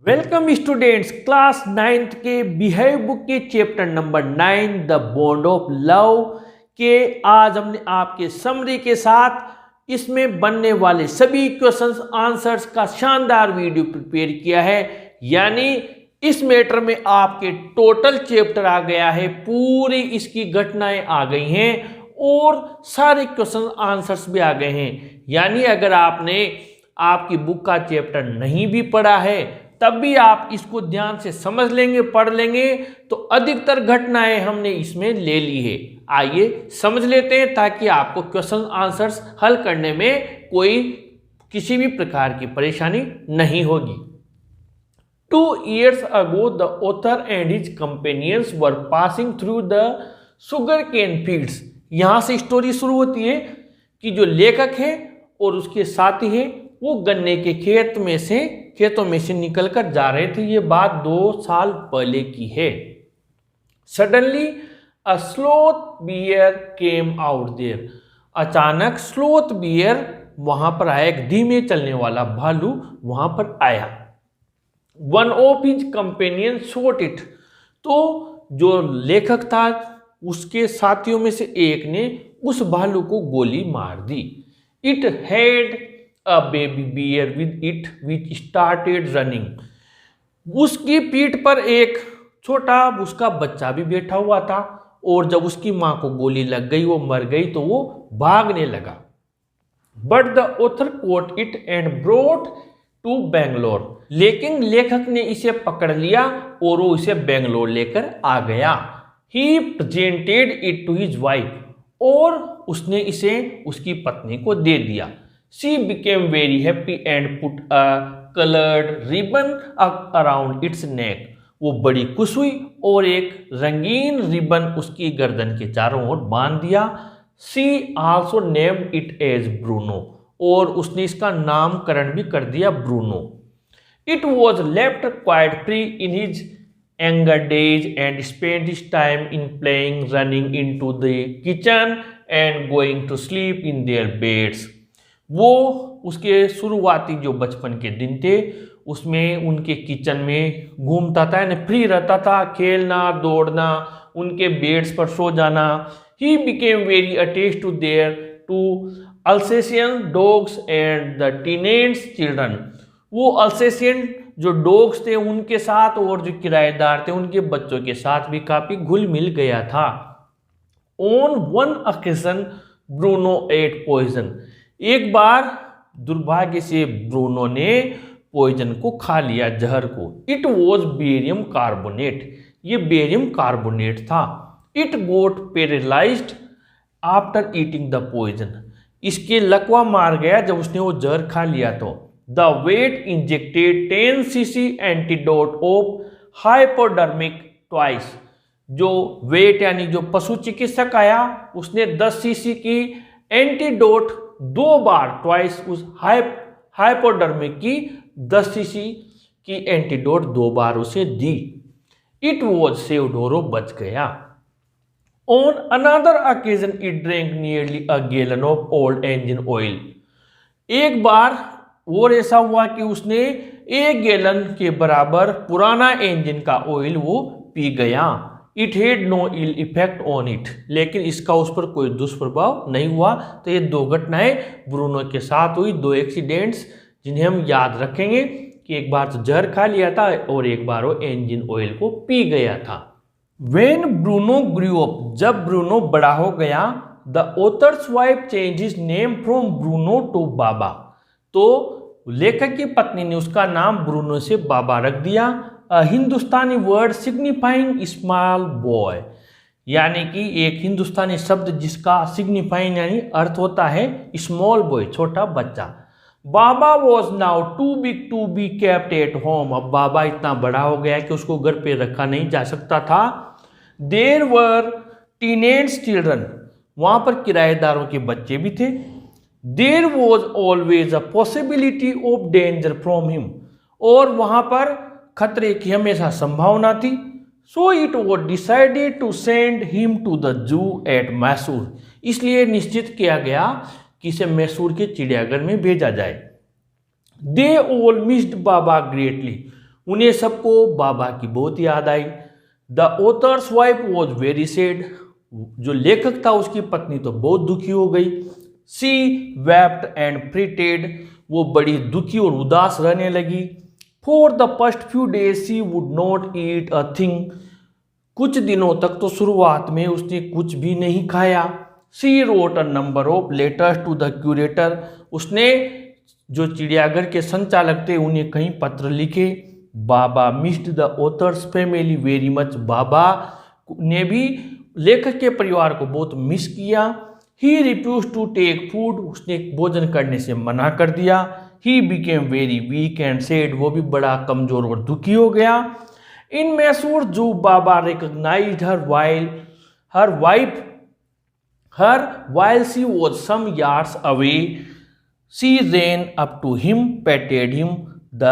Welcome students, class 9th के behave book के chapter number 9 the bond of love के आज हमने आपके समरी के साथ इसमें बनने वाले सभी क्वेश्चंस आंसर्स का शानदार वीडियो प्रिपेयर किया है। यानी इस मैटर में आपके टोटल चैप्टर आ गया है, पूरी इसकी घटनाएं आ गई हैं और सारे क्वेश्चन आंसर्स भी आ गए हैं। यानी अगर आपने आपकी बुक का चैप्टर नहीं भी पढ़ा है तब भी आप इसको ध्यान से समझ लेंगे, पढ़ लेंगे तो अधिकतर घटनाएं हमने इसमें ले ली है। आइए समझ लेते हैं ताकि आपको क्वेश्चन आंसर्स हल करने में कोई किसी भी प्रकार की परेशानी नहीं होगी। 2 years ago, the author and his companions were passing through the sugarcane fields। यहां से स्टोरी शुरू होती है कि जो लेखक है और उसके साथी है वो गन्ने के खेतों में से निकलकर जा रहे थे। ये बात 2 साल पहले की है। Suddenly a sloth bear came out there. अचानक स्लोथ बियर वहां पर आया, एक धीमे चलने वाला भालू वहां पर आया। One of his companion shot it. तो जो लेखक था उसके साथियों में से एक ने उस भालू को गोली मार दी। It had a baby bear with it which started running। उसकी पीठ पर एक छोटा उसका बच्चा भी बैठा हुआ था और जब उसकी मां को गोली लग गई, वो मर गई तो वो भागने लगा। But the author caught it and brought to Bangalore। लेकिन लेखक ने इसे पकड़ लिया और वो इसे बेंगलोर लेकर आ गया। He presented it to his wife। और उसने इसे उसकी पत्नी को दे दिया। She became very happy and put a colored ribbon around its neck। वो बड़ी खुश हुई और एक रंगीन रिबन उसकी गर्दन के चारों ओर बांध दिया। She also named it as Bruno। और उसने इसका नामकरण भी कर दिया Bruno. It was left quite free in his younger days and spent his time in playing, running into the kitchen and going to sleep in their beds। वो उसके शुरुआती जो बचपन के दिन थे उसमें उनके किचन में घूमता था, यानी फ्री रहता था, खेलना दौड़ना, उनके बेड्स पर सो जाना। He became very attached to their two Alsatian dogs and the teenage children. वो अल्सेशियन जो डॉग्स थे उनके साथ और जो किराएदार थे उनके बच्चों के साथ भी काफी घुल मिल गया था। On one occasion Bruno ate poison. एक बार दुर्भाग्य से ब्रूनो ने पॉइजन को खा लिया, जहर को। It was barium carbonate. ये बेरियम कार्बोनेट था। It got paralysed after eating the poison. इसके लकवा मार गया जब उसने वो जहर खा लिया। तो the vet injected 10 cc antidote of hypodermic twice. जो वेट यानी जो पशु चिकित्सक आया उसने 10 cc की एंटीडोट 2 बार ट्वाइस उस हाइपोडर्मिक की 10 cc की एंटीडोट 2 बार उसे दी। इट वॉज सेव्ड और वो बच गया। On another occasion it drink nearly a gallon of old engine oil. एक बार और ऐसा हुआ कि उसने 1 गैलन के बराबर पुराना इंजन का ऑयल वो पी गया। It had no ill effect on it. लेकिन इसका उस पर कोई दुष्प्रभाव नहीं हुआ। तो ये 2 घटनाएं ब्रूनो के साथ हुई, 2 एक्सीडेंट्स जिन्हें हम याद रखेंगे कि एक बार तो जहर खा लिया था और एक बार वो इंजन ऑयल को पी गया था। When Bruno grew up. जब ब्रूनो बड़ा हो गया, the author's wife change his name from Bruno to Baba. तो लेखक की पत्नी ने उसका नाम ब्रूनो से बाबा रख दिया। हिंदुस्तानी वर्ड सिग्निफाइंग स्मॉल बॉय। यानी कि एक हिंदुस्तानी शब्द जिसका सिग्निफाइंग यानी अर्थ होता है स्मॉल बॉय, छोटा बच्चा। Baba was now too big to be kept at home. अब बाबा इतना बड़ा हो गया कि उसको घर पे रखा नहीं जा सकता था। There were teenage children. वहां पर किराएदारों के बच्चे भी थे। There was always a possibility of danger from him. और वहां पर खतरे की हमेशा संभावना थी। So it was decided to send him to the zoo at Mysore. इसलिए निश्चित किया गया कि इसे मैसूर के चिड़ियाघर में भेजा जाए। They all missed Baba greatly. उन्हें सबको बाबा की बहुत याद आई। The author's wife was very sad, जो लेखक था उसकी पत्नी तो बहुत दुखी हो गई। सी वेप्ट एंड फ्रिटेड, वो बड़ी दुखी और उदास रहने लगी। For the first few days she would not eat a thing, कुछ दिनों तक तो शुरुआत में उसने कुछ भी नहीं खाया। She wrote a number of letters to the curator, उसने जो चिड़ियाघर के संचालक थे उन्हें कई पत्र लिखे। Baba missed the author's family very much, Baba ने भी लेखक के परिवार को बहुत मिस किया। He refused to take food, उसने भोजन करने से मना कर दिया। He became very weak and sad, वो भी बड़ा कमजोर और दुखी हो गया। In Mysore zoo Baba recognised her while she was some yards away, she ran up to him, patted him the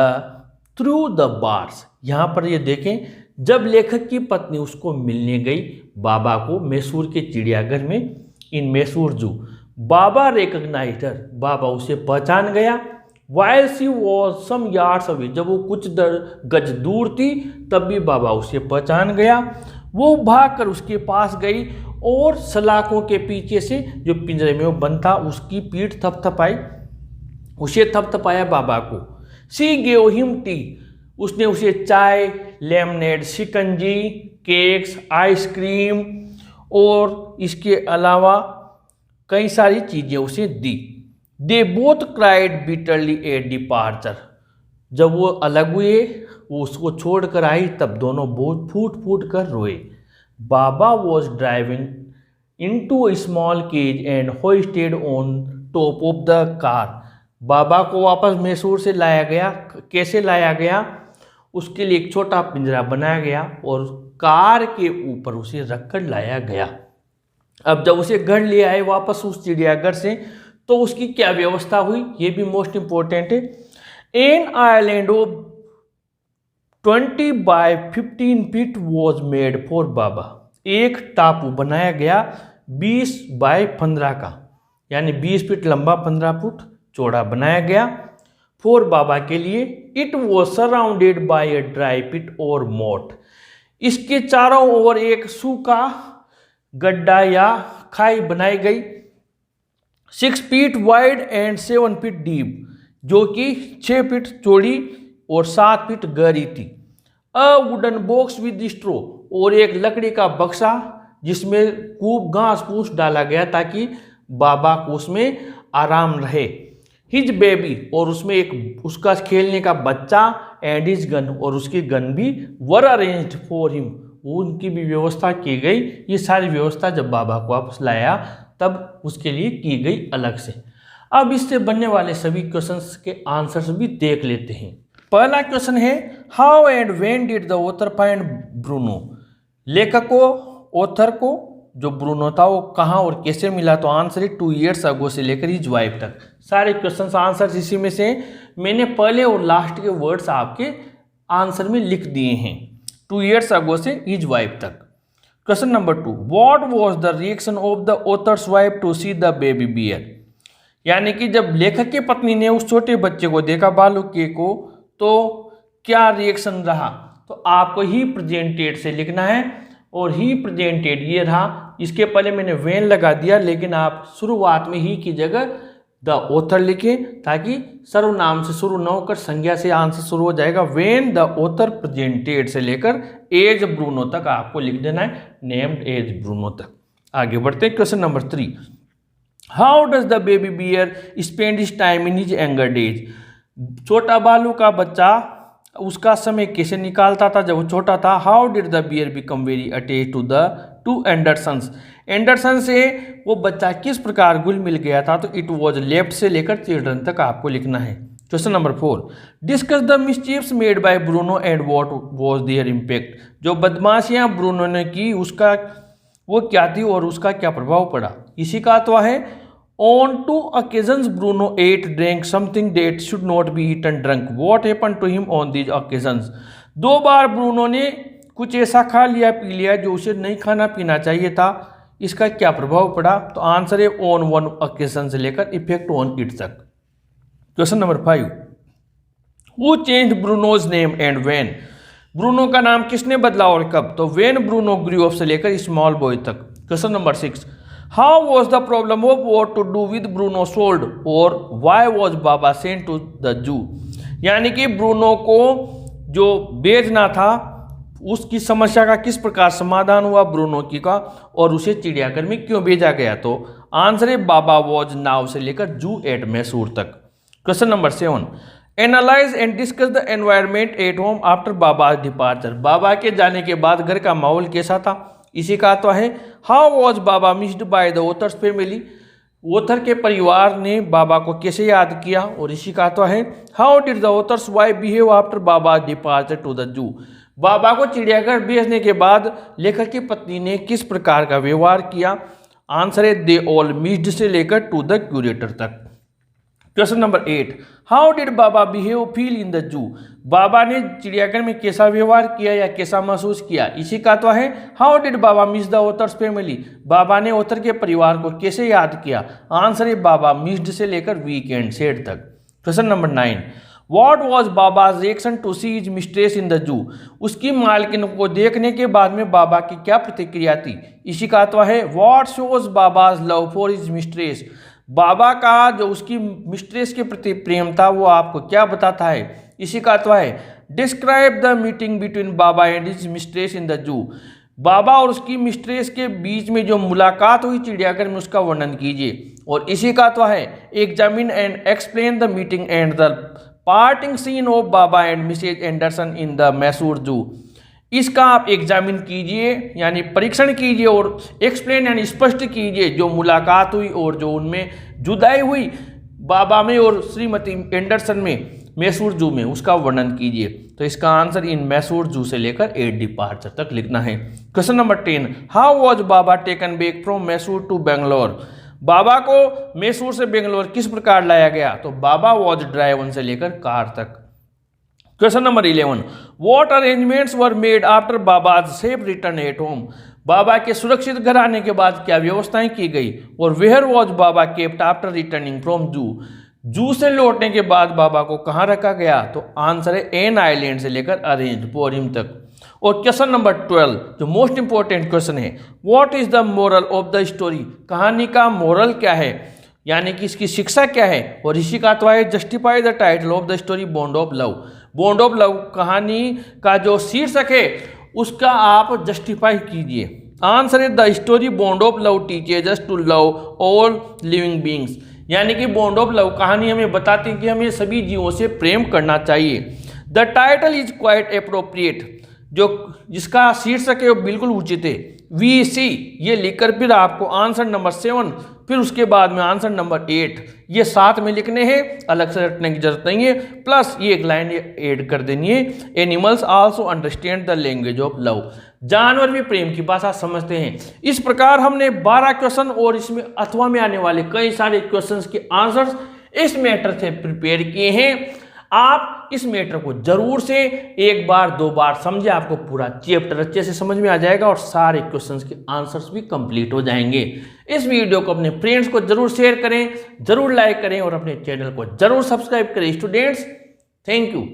through the bars. यहाँ पर ये देखें, जब लेखक की पत्नी उसको मिलने गई बाबा को मैसूर के चिड़ियाघर में, इन मैसूर जू, बाबा रिकॉग्नाइज्ड हर, बाबा उसे पहचान गया। While she was some yards away, जब वो कुछ गज दूर थी तब भी बाबा उसे पहचान गया। वो भागकर उसके पास गई और सलाखों के पीछे से जो पिंजरे में वो बंद था उसकी पीठ थपथपाई, उसे थपथपाया बाबा को। सी गेव हिम टी, उसने उसे चाय, लेमनेड, शिकंजी, केक्स, आइसक्रीम और इसके अलावा कई सारी चीज़ें उसे दी। They both cried bitterly at departure, जब वो अलग हुए, वो उसको छोड़ कर आई, तब दोनों बहुत फूट फूट कर रोए। Baba was driving into a small cage and hoisted on top of the car, Baba को वापस मैसूर से लाया गया। कैसे लाया गया? उसके लिए एक छोटा पिंजरा बनाया गया और कार के ऊपर उसे रखकर लाया गया। अब जब उसे घर ले आए वापस उस चिड़ियाघर से, तो उसकी क्या व्यवस्था हुई, ये भी मोस्ट इंपॉर्टेंट है। An island of 20 by 15 feet was made for Baba, एक टापू बनाया गया 20 बाय 15 का, यानी 20 फीट लंबा 15 फुट चौड़ा बनाया गया फॉर बाबा के लिए। It was surrounded by a dry pit और मोट, इसके चारों ओर एक सूखा गड्ढा या खाई बनाई गई। 6 feet wide and 7 feet deep, जो कि 6 फीट चौड़ी और 7 फीट गहरी थी। अ वुडन बॉक्स विद स्ट्रो, और एक लकड़ी का बक्सा जिसमें खूब घास फूस डाला गया ताकि बाबा को उसमें आराम रहे। हिज बेबी, और उसमें एक उसका खेलने का बच्चा, एंड हिज गन, और उसकी गन भी वर अरेंज्ड फॉर हिम, उनकी भी व्यवस्था की गई। ये सारी व्यवस्था जब बाबा को वापस लाया तब उसके लिए की गई अलग से। अब इससे बनने वाले सभी क्वेश्चंस के आंसर्स भी देख लेते हैं। पहला क्वेश्चन है, how and when did the author find Bruno, लेखक को, ऑथर को जो ब्रूनो था वो कहाँ और कैसे मिला? तो आंसर है 2 years अगो से लेकर हिज वाइफ तक। सारे क्वेश्चंस आंसर्स इसी में से मैंने पहले और लास्ट के वर्ड्स आपके आंसर में लिख दिए हैं, 2 years अगो से हिज वाइफ तक। Question number 2, what was the reaction of the author's wife to see the baby bear, यानी कि जब लेखक की पत्नी ने उस छोटे बच्चे को देखा, बालुके को, तो क्या रिएक्शन रहा? तो आपको ही प्रेजेंटेड से लिखना है, और ही प्रेजेंटेड ये रहा। इसके पहले मैंने वेन लगा दिया, लेकिन आप शुरुआत में ही की जगह द ऑथर लिखें ताकि सर्वनाम से शुरू न होकर संज्ञा से आंसर शुरू हो जाएगा। वेन द ऑथर प्रेजेंटेड से लेकर एज ब्रूनो तक आपको लिख देना है, नेम्ड एज ब्रूनो तक। आगे बढ़ते हैं। Question number 3, how does the baby bear spend his time in his younger days, छोटा बालू का बच्चा उसका समय कैसे निकालता था जब वो छोटा था? How did the bear become very attach to Andersons, Anderson से वो बच्चा किस प्रकार घुल मिल गया था? तो इट वॉज लेफ्ट से लेकर चिल्ड्रन तक आपको लिखना है। Question number 4, discuss the mischiefs made by Bruno and what was their impact, जो बदमाशियां ब्रूनो ने की उसका वो क्या थी और उसका क्या प्रभाव पड़ा? इसी का तो है, on 2 occasions Bruno ate drank something that should not be eaten drunk, what happened to him on these occasions, 2 bar Bruno ने कुछ ऐसा खा लिया पी लिया जो उसे नहीं खाना पीना चाहिए था, इसका क्या प्रभाव पड़ा? तो आंसर है ऑन 1 occasion से लेकर इफेक्ट ऑन इट तक। Question number 5, who changed Bruno's name and when, Bruno का नाम किसने बदला और कब, तो व्हेन ब्रूनो ग्रू अप से लेकर स्मॉल बॉय तक। Question number 6, how was the problem of what to do with Bruno solved और why was Baba sent to the zoo, यानी कि ब्रूनो को जो बेचना था उसकी समस्या का किस प्रकार समाधान हुआ ब्रूनो की का, और उसे चिड़ियाघर में क्यों भेजा गया, तो आंसर है बाबा वॉज नाउ से लेकर जू एट मैसूर तक। Question number 7, analyse and discuss the environment at home after Baba departure, Baba के जाने के बाद घर का माहौल कैसा था, इसी का तो है how was Baba missed by the author's family, author के परिवार ने बाबा को कैसे याद किया, और इसी का तो है how did the author's wife behave after Baba departure to the zoo, Baba को चिड़ियाघर भेजने के बाद लेखक की पत्नी ने किस प्रकार का व्यवहार किया, आंसर है दे ऑल मिस्ड से लेकर टू द क्यूरेटर तक। Question number 8, how did Baba behave feel in the zoo, Baba ने चिड़ियाघर में कैसा व्यवहार किया या कैसा महसूस किया, इसी का तो है how did Baba miss the author's family, Baba ने ऑथर के परिवार को कैसे याद किया, आंसर है बाबा मिस्ड से लेकर वीकेंड सेड तक। Question number 9, what was Baba's reaction to see his mistress in the zoo, उसकी मालकिन को देखने के बाद में बाबा की क्या प्रतिक्रिया थी, इसी का तो है what shows Baba's love for his mistress, Baba का जो उसकी मिस्ट्रेस के प्रति प्रेम था वो आपको क्या बताता है, इसी का तो है describe the meeting between Baba and his mistress in the zoo, Baba और उसकी मिस्ट्रेस के बीच में जो मुलाकात हुई चिड़ियाघर में उसका वर्णन कीजिए, और इसी का तो है examine and explain the meeting and the parting scene of Baba and Mrs Anderson in the Mysore zoo, इसका आप एग्जामिन कीजिए यानी परीक्षण कीजिए और एक्सप्लेन यानी स्पष्ट कीजिए जो मुलाकात हुई और जो उनमें जुदाई हुई बाबा में और श्रीमती एंडरसन में मैसूर जू में, उसका वर्णन कीजिए। तो इसका आंसर इन मैसूर जू से लेकर 8 डिपार्चर तक लिखना है। Question number 10, how was Baba taken back from Mysore to Bangalore, Baba को मैसूर से बेंगलोर किस प्रकार लाया गया, तो बाबा वॉज ड्राइवन से लेकर कार तक। Question number 11, what arrangements were made after Baba's safe return at home, Baba के सुरक्षित घर आने के बाद क्या व्यवस्थाएं की गई, और where was Baba kept after returning from zoo, zoo से लौटने के बाद बाबा को कहाँ रखा गया, तो आंसर है एन आइलैंड से लेकर अरेंज पोरिम तक। और क्वेश्चन नंबर 12 जो मोस्ट इंपॉर्टेंट क्वेश्चन है, what is the moral of the story, कहानी का मोरल क्या है यानी कि इसकी शिक्षा क्या है, और इसी का तो है justify the title of the story bond of love, bond of love कहानी का जो शीर्षक है उसका आप जस्टिफाई कीजिए। आंसर है the story bond of love teaches us to love all living beings, यानी कि बॉन्ड ऑफ लव कहानी हमें बताती है कि हमें सभी जीवों से प्रेम करना चाहिए। The title is quite appropriate, जो जिसका शीर्षक है वो बिल्कुल उचित है। वी सी ये लिखकर फिर आपको आंसर नंबर 7 फिर उसके बाद में आंसर नंबर 8 ये साथ में लिखने हैं, अलग से रटने की जरूरत नहीं है, प्लस ये एक लाइन ऐड कर देनी है, animals also understand the language of love, जानवर भी प्रेम की भाषा समझते हैं। इस प्रकार हमने 12 क्वेश्चन और इसमें अथवा में आने वाले कई सारे क्वेश्चंस के आंसर्स इस मैटर से प्रिपेयर किए हैं। आप इस मैटर को जरूर से एक बार 2 बार समझे, आपको पूरा चैप्टर अच्छे से समझ में आ जाएगा और सारे क्वेश्चंस के आंसर्स भी कंप्लीट हो जाएंगे। इस वीडियो को अपने फ्रेंड्स को जरूर शेयर करें, जरूर लाइक करें और अपने चैनल को जरूर सब्सक्राइब करें। Students, thank you.